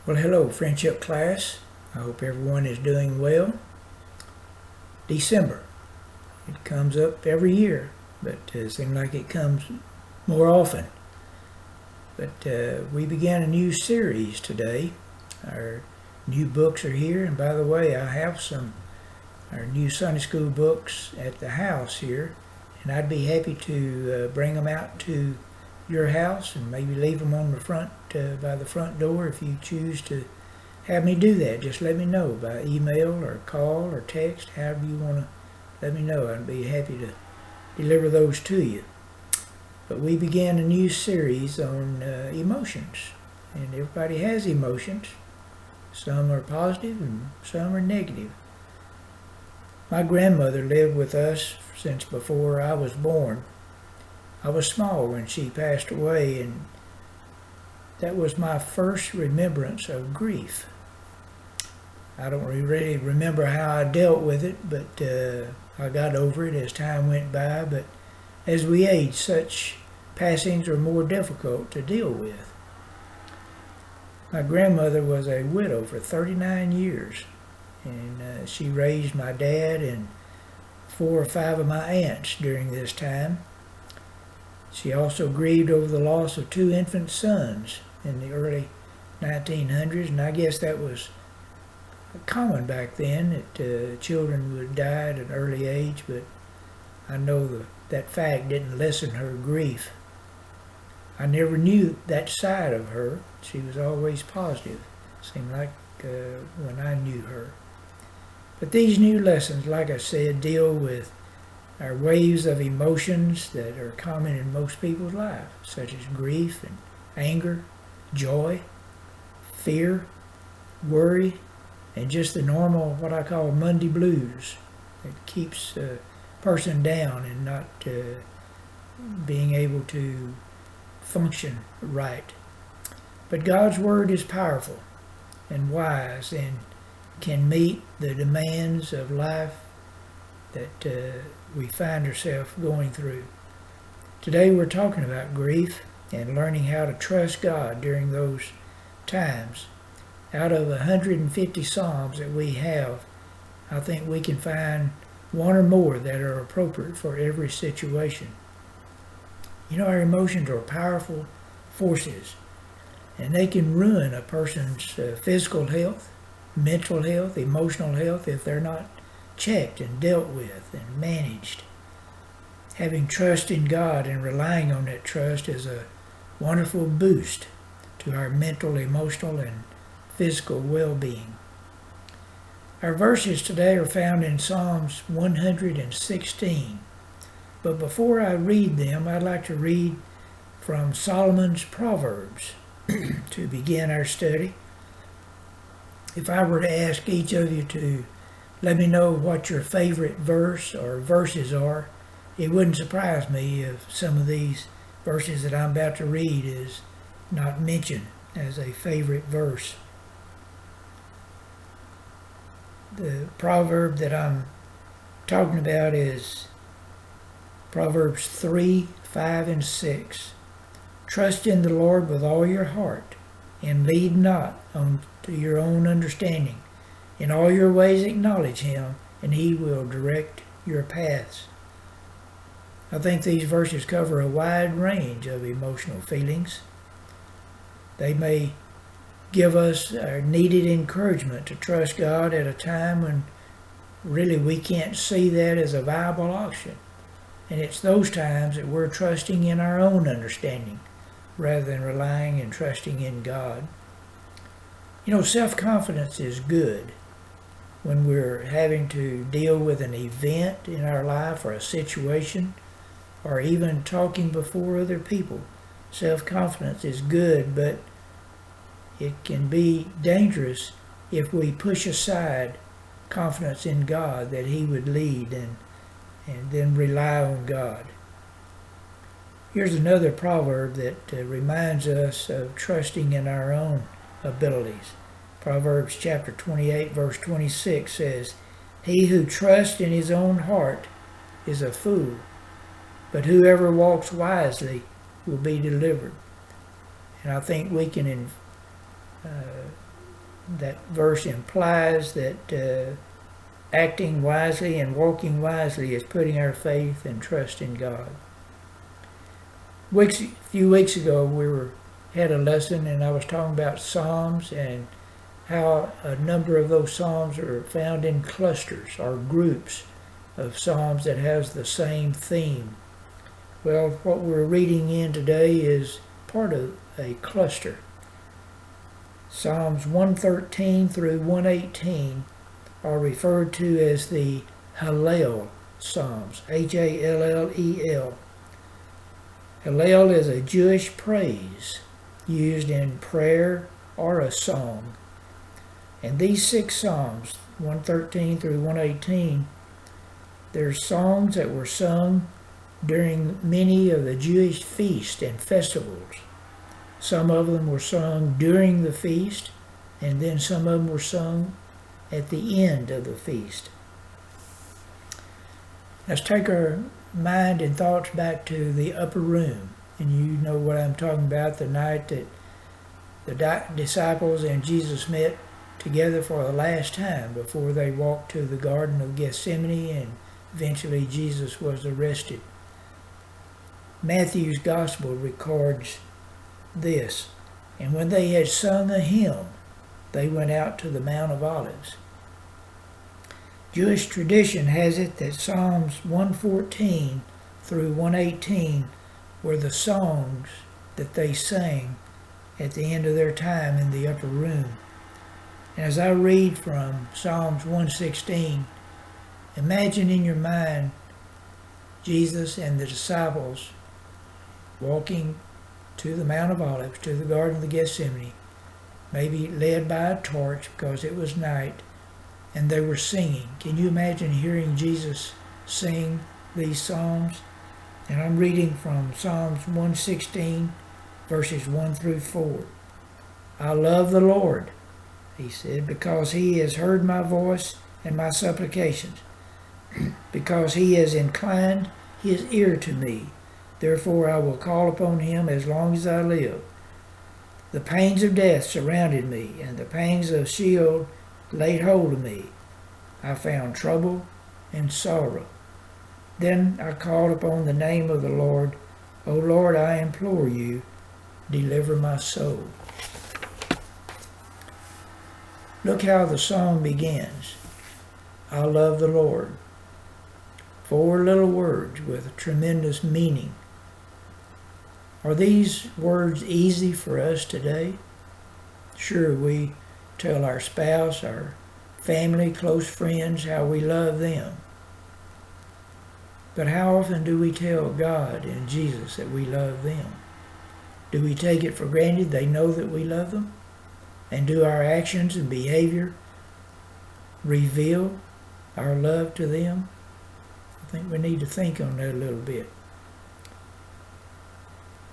Well, hello, friendship class. I hope everyone is doing well. December. It comes up every year, but it seems like it comes more often. But we began a new series today. Our new books are here, and by the way, I have our new Sunday school books at the house here, and I'd be happy to bring them out to your house and maybe leave them on the front by the front door if you choose to have me do that. Just let me know by email or call or text, however you want to let me know. I'd be happy to deliver those to you. But we began a new series on emotions, and everybody has emotions. Some are positive and some are negative. My grandmother lived with us since before I was born. I was small when she passed away, and that was my first remembrance of grief. I don't really remember how I dealt with it, but I got over it as time went by. But as we age, such passings are more difficult to deal with. My grandmother was a widow for 39 years, and she raised my dad and 4 or 5 of my aunts during this time. She also grieved over the loss of 2 infant sons in the early 1900s, and I guess that was common back then, that children would die at an early age, but I know that fact didn't lessen her grief. I never knew that side of her. She was always positive, seemed like when I knew her. But these new lessons, like I said, deal with our waves of emotions that are common in most people's lives, such as grief and anger, joy, fear, worry, and just the normal, what I call Monday blues, that keeps a person down and not being able to function right. But God's Word is powerful and wise and can meet the demands of life that we find ourselves going through. Today we're talking about grief and learning how to trust God during those times. Out of 150 Psalms that we have, I think we can find one or more that are appropriate for every situation. You know, our emotions are powerful forces, and they can ruin a person's physical health, mental health, emotional health if they're not checked and dealt with and managed. Having trust in God and relying on that trust is a wonderful boost to our mental, emotional, and physical well-being. Our verses today are found in Psalms 116. But before I read them, I'd like to read from Solomon's Proverbs to begin our study. If I were to ask each of you to let me know what your favorite verse or verses are, it wouldn't surprise me if some of these verses that I'm about to read is not mentioned as a favorite verse. The proverb that I'm talking about is Proverbs 3, 5, and 6. Trust in the Lord with all your heart, and lead not on to your own understanding. In all your ways acknowledge Him, and He will direct your paths. I think these verses cover a wide range of emotional feelings. They may give us our needed encouragement to trust God at a time when really we can't see that as a viable option. And it's those times that we're trusting in our own understanding rather than relying and trusting in God. You know, self-confidence is good when we're having to deal with an event in our life or a situation or even talking before other people. Self-confidence is good, but it can be dangerous if we push aside confidence in God that He would lead and then rely on God. Here's another proverb that reminds us of trusting in our own abilities. Proverbs chapter 28 verse 26 says, "He who trusts in his own heart is a fool, but whoever walks wisely will be delivered." And I think we can that verse implies that acting wisely and walking wisely is putting our faith and trust in God. A few weeks ago, we had a lesson, and I was talking about Psalms and how a number of those Psalms are found in clusters or groups of Psalms that has the same theme. Well, what we're reading in today is part of a cluster. Psalms 113 through 118 are referred to as the Hallel Psalms, Hallel. Hallel is a Jewish praise used in prayer or a song. And these 6 Psalms, 113 through 118, they're songs that were sung during many of the Jewish feasts and festivals. Some of them were sung during the feast, and then some of them were sung at the end of the feast. Let's take our mind and thoughts back to the upper room. And you know what I'm talking about, the night that the disciples and Jesus met together for the last time before they walked to the Garden of Gethsemane and eventually Jesus was arrested. Matthew's Gospel records this: "And when they had sung a hymn, they went out to the Mount of Olives." Jewish tradition has it that Psalms 114 through 118 were the songs that they sang at the end of their time in the upper room. And as I read from Psalms 116, imagine in your mind Jesus and the disciples walking to the Mount of Olives, to the Garden of Gethsemane, maybe led by a torch because it was night, and they were singing. Can you imagine hearing Jesus sing these psalms? And I'm reading from Psalms 116, verses 1 through 4. "I love the Lord," he said, "because he has heard my voice and my supplications, because he has inclined his ear to me. Therefore I will call upon him as long as I live. The pains of death surrounded me, and the pangs of Sheol laid hold of me. I found trouble and sorrow. Then I called upon the name of the Lord. O Lord, I implore you, deliver my soul." Look how the song begins. I love the Lord. 4 little words with tremendous meaning. Are these words easy for us today? Sure, we tell our spouse, our family, close friends how we love them. But how often do we tell God and Jesus that we love them? Do we take it for granted they know that we love them? And do our actions and behavior reveal our love to them? I think we need to think on that a little bit.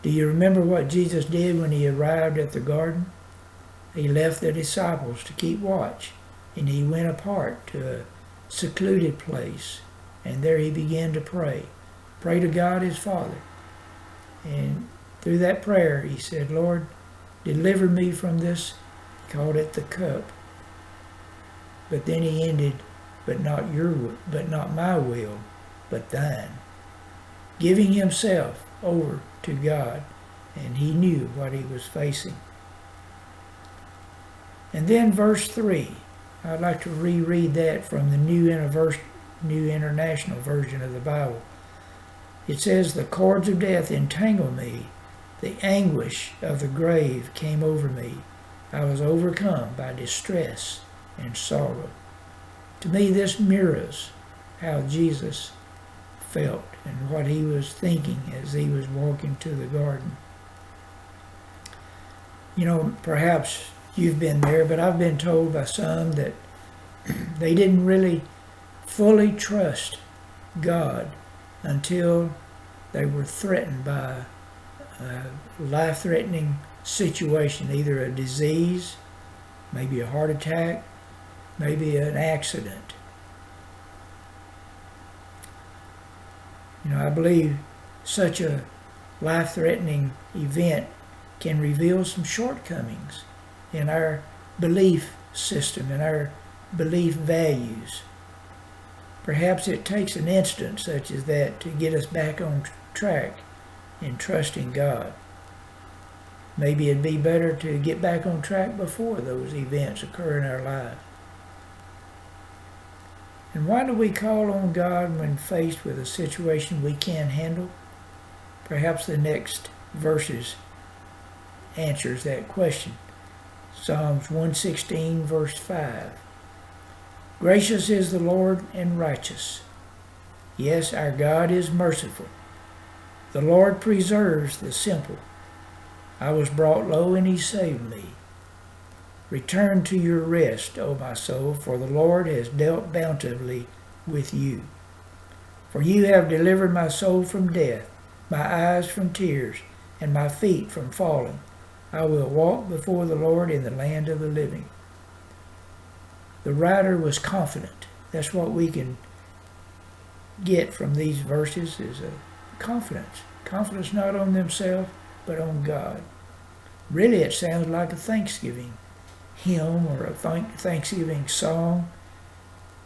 Do you remember what Jesus did when he arrived at the garden? He left the disciples to keep watch, and he went apart to a secluded place, and there he began to pray to God his Father. And through that prayer he said, "Lord, deliver me from this," he called it the cup. But then he ended, but not my will, but thine," giving himself over to God, and he knew what he was facing. And then verse 3, I'd like to reread that from the New International Version of the Bible. It says, "The cords of death entangled me. The anguish of the grave came over me. I was overcome by distress and sorrow." To me, this mirrors how Jesus felt and what he was thinking as he was walking to the garden. You know, perhaps you've been there, but I've been told by some that they didn't really fully trust God until they were threatened by a life-threatening situation, either a disease, maybe a heart attack, maybe an accident. You know, I believe such a life-threatening event can reveal some shortcomings in our belief system and our belief values. Perhaps it takes an instance such as that to get us back on track in trusting God. Maybe it'd be better to get back on track before those events occur in our life. And why do we call on God when faced with a situation we can't handle? Perhaps the next verses answers that question. Psalms 116, verse 5. Gracious is the Lord and righteous. Yes, our God is merciful. The Lord preserves the simple. I was brought low and he saved me. Return to your rest, O my soul, for the Lord has dealt bountifully with you. For you have delivered my soul from death, my eyes from tears, and my feet from falling. I will walk before the Lord in the land of the living. The writer was confident. That's what we can get from these verses, is a confidence. Confidence not on themselves, but on God. Really, it sounds like a Thanksgiving hymn or a Thanksgiving song,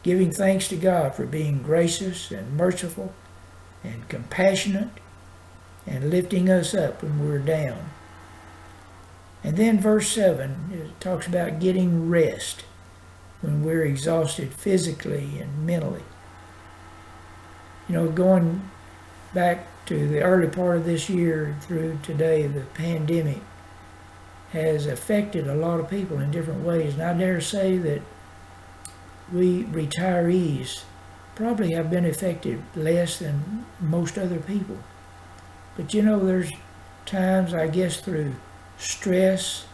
giving thanks to God for being gracious and merciful and compassionate and lifting us up when we're down. And then verse 7, it talks about getting rest when we're exhausted physically and mentally. You know, going back to the early part of this year through today, the pandemic has affected a lot of people in different ways. And I dare say that we retirees probably have been affected less than most other people. But you know, there's times, I guess, through stress,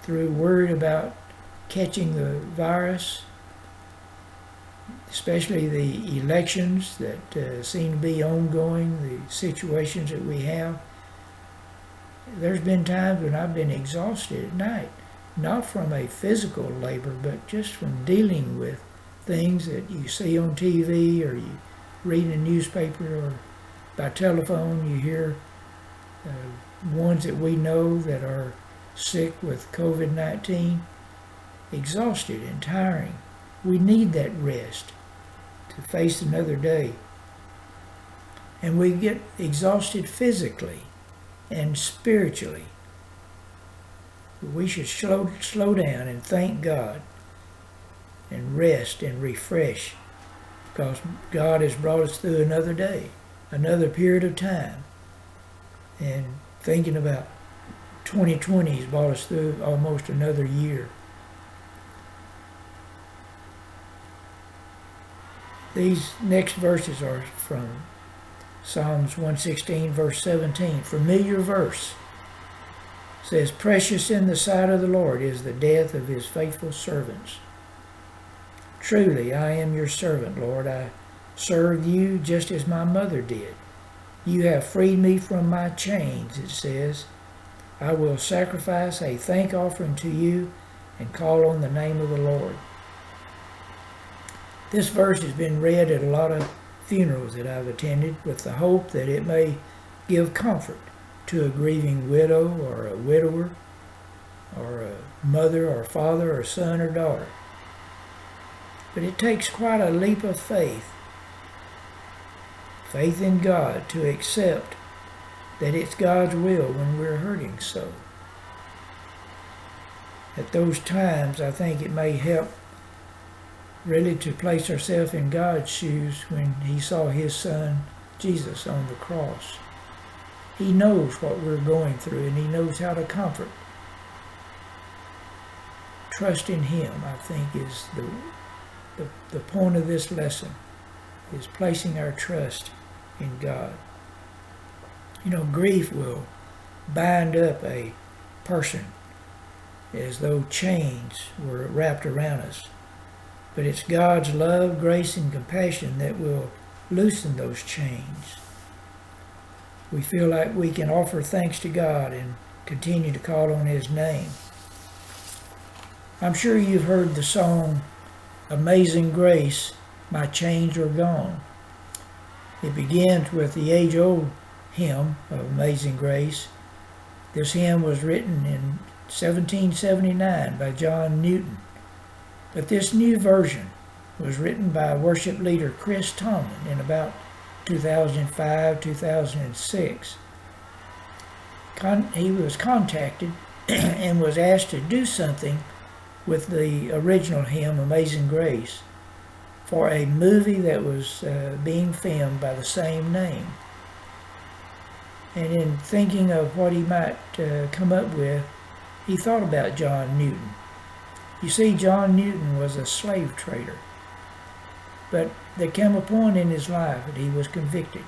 through worry about catching the virus, especially the elections that seem to be ongoing, the situations that we have. There's been times when I've been exhausted at night, not from a physical labor, but just from dealing with things that you see on TV or you read in a newspaper or by telephone. You hear ones that we know that are sick with COVID-19, exhausted and tiring. We need that rest to face another day. And we get exhausted physically and spiritually. We should slow down and thank God and rest and refresh, because God has brought us through another day, another period of time. And thinking about 2020 has brought us through almost another year. These next verses are from Psalms 116, verse 17. Familiar verse. It says, precious in the sight of the Lord is the death of his faithful servants. Truly, I am your servant, Lord. I served you just as my mother did. You have freed me from my chains, it says. I will sacrifice a thank offering to you and call on the name of the Lord. This verse has been read at a lot of funerals that I've attended with the hope that it may give comfort to a grieving widow or a widower or a mother or father or son or daughter. But it takes quite a leap of faith in God, to accept that it's God's will when we're hurting so. At those times, I think it may help really to place ourselves in God's shoes when he saw his son Jesus on the cross. He knows what we're going through, and he knows how to comfort. Trust in him, I think, is the point of this lesson, is placing our trust in God. You know, grief will bind up a person as though chains were wrapped around us. But it's God's love, grace, and compassion that will loosen those chains. We feel like we can offer thanks to God and continue to call on his name. I'm sure you've heard the song, Amazing Grace, My Chains Are Gone. It begins with the age-old hymn of Amazing Grace. This hymn was written in 1779 by John Newton But this new version was written by worship leader Chris Tomlin in about 2005, 2006. He was contacted and was asked to do something with the original hymn, Amazing Grace, for a movie that was being filmed by the same name. And in thinking of what he might come up with, he thought about John Newton. You see, John Newton was a slave trader. But there came a point in his life that he was convicted,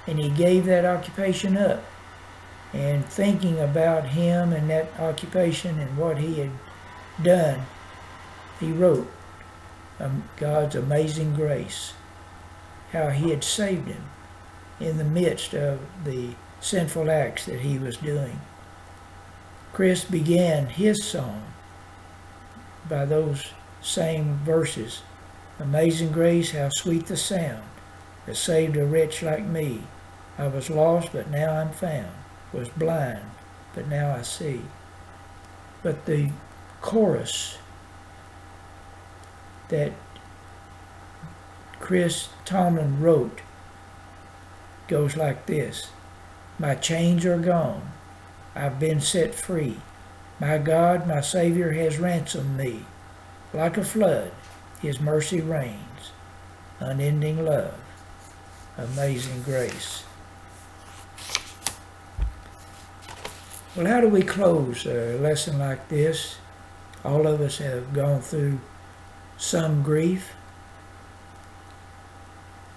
and he gave that occupation up. And thinking about him and that occupation and what he had done, he wrote God's amazing grace, how he had saved him in the midst of the sinful acts that he was doing. Chris began his song by those same verses. Amazing grace, how sweet the sound that saved a wretch like me. I was lost, but now I'm found. Was blind, but now I see. But the chorus that Chris Tomlin wrote goes like this. My chains are gone. I've been set free. My God, my Savior has ransomed me. Like a flood, His mercy reigns. Unending love, amazing grace. Well, how do we close a lesson like this? All of us have gone through some grief,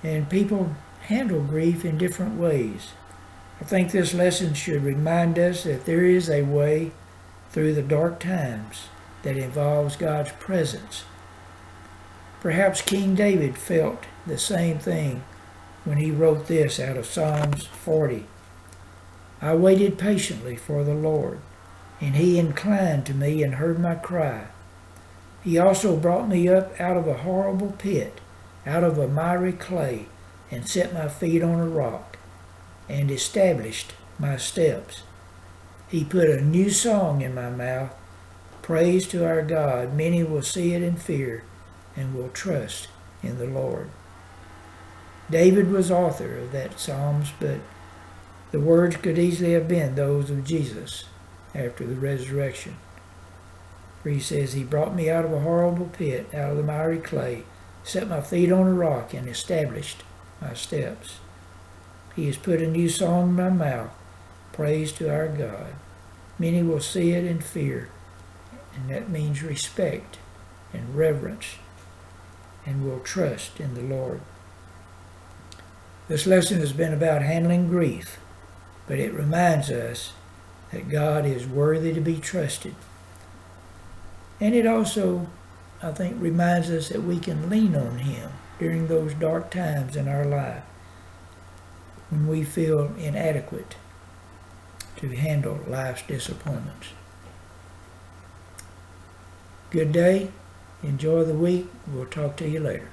and people handle grief in different ways. I think this lesson should remind us that there is a way through the dark times that involves God's presence. Perhaps King David felt the same thing when he wrote this out of Psalms 40. I waited patiently for the Lord, and He inclined to me and heard my cry. He also brought me up out of a horrible pit, out of a miry clay, and set my feet on a rock, and established my steps. He put a new song in my mouth, praise to our God. Many will see it and fear, and will trust in the Lord. David was author of that Psalms, but the words could easily have been those of Jesus after the resurrection. For he says, He brought me out of a horrible pit, out of the miry clay, set my feet on a rock, and established my steps. He has put a new song in my mouth, praise to our God. Many will see it and fear, and that means respect and reverence, and will trust in the Lord. This lesson has been about handling grief, but it reminds us that God is worthy to be trusted. And it also, I think, reminds us that we can lean on Him during those dark times in our life when we feel inadequate to handle life's disappointments. Good day. Enjoy the week. We'll talk to you later.